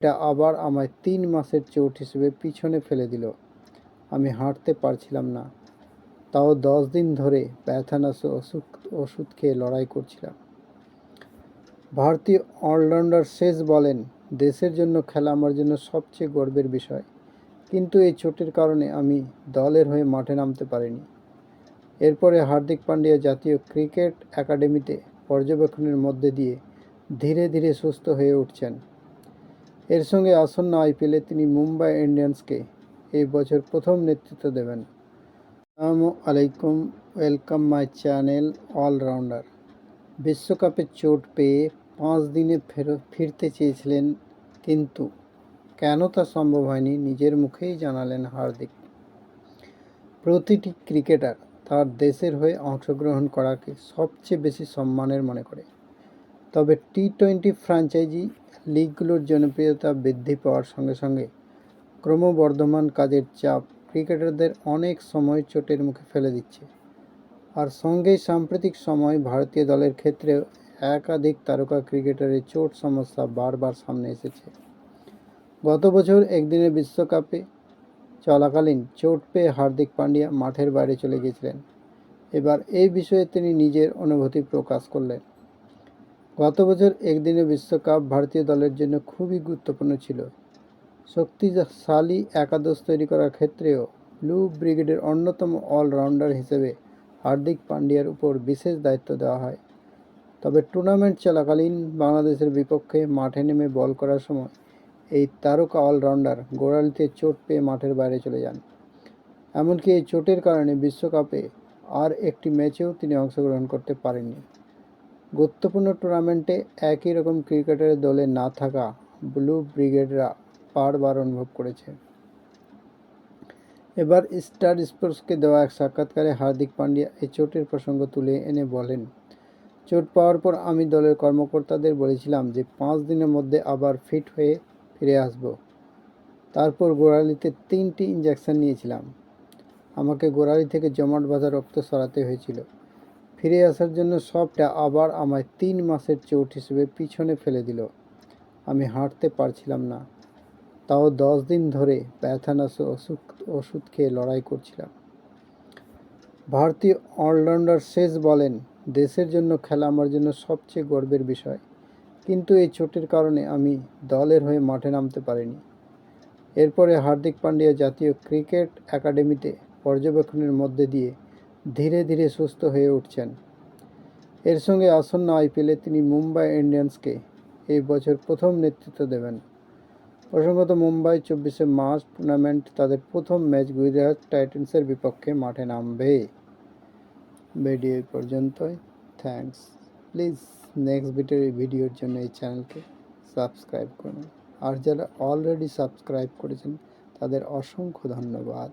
এটা আবার আমায় ৩ মাসের চোট হিসেবে পিছনে ফেলে দিল। আমি হাঁটতে পারছিলাম না, তাও 10 দিন ধরে ব্যথানাশক ওষুধ খেয়ে লড়াই করছিলাম। ভারতীয় অলরাউন্ডার শেষ বলেন, দেশের জন্য খেলা আমার জন্য সবচেয়ে গর্বের বিষয়, কিন্তু এই চোটের কারণে আমি দলের হয়ে মাঠে নামতে পারিনি। এরপরে হার্দিক পান্ডিয়া জাতীয় ক্রিকেট একাডেমিতে পর্যবেক্ষণের মধ্যে দিয়ে ধীরে ধীরে সুস্থ হয়ে উঠছেন। এর সঙ্গে আসন্ন আইপিএলে তিনি মুম্বাই ইন্ডিয়ান্সকে এই বছর প্রথম নেতৃত্ব দেবেন। আসসালামু আলাইকুম, ওয়েলকাম মাই চ্যানেল অলরাউন্ডার। বিশ্বকাপে চোট পেয়ে 5 দিনে ফিরতে চেয়েছিলেন, কিন্তু কেন তা সম্ভব হয়নি নিজের মুখেই জানালেন হার্দিক। প্রতিটি ক্রিকেটার তার দেশের হয়ে অংশগ্রহণ করাকে সবচেয়ে বেশি সম্মানের মনে করে, তবে টি-20 ফ্র্যাঞ্চাইজি লিগগুলোর জনপ্রিয়তা বৃদ্ধি পাওয়ার সঙ্গে সঙ্গে ক্রমবর্ধমান কাজের চাপ ক্রিকেটারদের অনেক সময় চোটের মুখে ফেলে দিচ্ছে। আর সঙ্গেই সাম্প্রতিক সময় ভারতীয় দলের ক্ষেত্রেও একাধিক তারকা ক্রিকেটারের চোট সমস্যা বারবার সামনে এসেছে। গত বছর একদিনের বিশ্বকাপে চলাকালীন চোট পেয়ে হার্দিক পান্ডিয়া মাঠের বাইরে চলে গিয়েছিলেন। এবার এই বিষয়ে তিনি নিজের অনুভূতি প্রকাশ করলেন। গত বছর একদিনের বিশ্বকাপ ভারতীয় দলের জন্য খুবই গুরুত্বপূর্ণ ছিল। শক্তিশালী একাদশ তৈরি করার ক্ষেত্রেও ব্লু ব্রিগেডের অন্যতম অলরাউন্ডার হিসেবে হার্দিক পান্ডিয়ার উপর বিশেষ দায়িত্ব দেওয়া হয়। তবে টুর্নামেন্ট চলাকালীন বাংলাদেশের বিপক্ষে মাঠে নেমে বল করার সময় এই তারকা অলরাউন্ডার গোড়ালিতে চোট পেয়ে মাঠের বাইরে চলে যান। এমনকি এই চোটের কারণে বিশ্বকাপে আর একটি ম্যাচেও তিনি অংশগ্রহণ করতে পারেননি। গুরুত্বপূর্ণ টুর্নামেন্টে একই রকম ক্রিকেটারের দলে না থাকা ব্লু ব্রিগেডরা বারবার অনুভব করেছে। এবার স্টার স্পোর্টসকে দেওয়া এক সাক্ষাৎকারে হার্দিক পান্ডিয়া এই চোটের প্রসঙ্গ তুলে এনে বলেন, চোট পাওয়ার পর আমি দলের কর্মকর্তাদের বলেছিলাম যে 5 দিনের মধ্যে আবার ফিট হয়ে ফিরে আসব। তারপর গোড়ালিতে 3টি ইঞ্জেকশন নিয়েছিলাম। আমাকে গোড়ালি থেকে জমাট বাঁধা রক্ত সরাতে হয়েছিল। ফিরে আসার জন্য সবটা আবার আমায় 3 মাসের চোট হিসেবে পিছনে ফেলে দিল। আমি হাঁটতে পারছিলাম না, তাও 10 দিন ধরে ব্যথানাশক ওষুধ খেয়ে লড়াই করছিলাম। ভারতীয় অলরাউন্ডার শেষ বলেন, দেশের জন্য খেলা আমার জন্য সবচেয়ে গর্বের বিষয়, কিন্তু এই চোটের কারণে আমি দলের হয়ে মাঠে নামতে পারিনি। এরপরে হার্দিক পান্ডিয়া জাতীয় ক্রিকেট একাডেমিতে পর্যবেক্ষণের মধ্যে দিয়ে ধীরে ধীরে সুস্থ হয়ে উঠছেন। এর সঙ্গে আসন্ন আইপিএলে তিনি মুম্বাই ইন্ডিয়ান্সকে এই বছর প্রথম নেতৃত্ব দেবেন। প্রসঙ্গত, মুম্বাই 24শে মার্চ টুর্নামেন্ট তাদের প্রথম ম্যাচ গুজরাট টাইটান্সের বিপক্ষে মাঠে নামবে। ভিডিও এই পর্যন্তই। থ্যাঙ্কস। প্লিজ নেক্সট ভিডিওর জন্য এই চ্যানেলকে সাবস্ক্রাইব করুন। আর যারা অলরেডি সাবস্ক্রাইব করেছেন তাদের অসংখ্য ধন্যবাদ।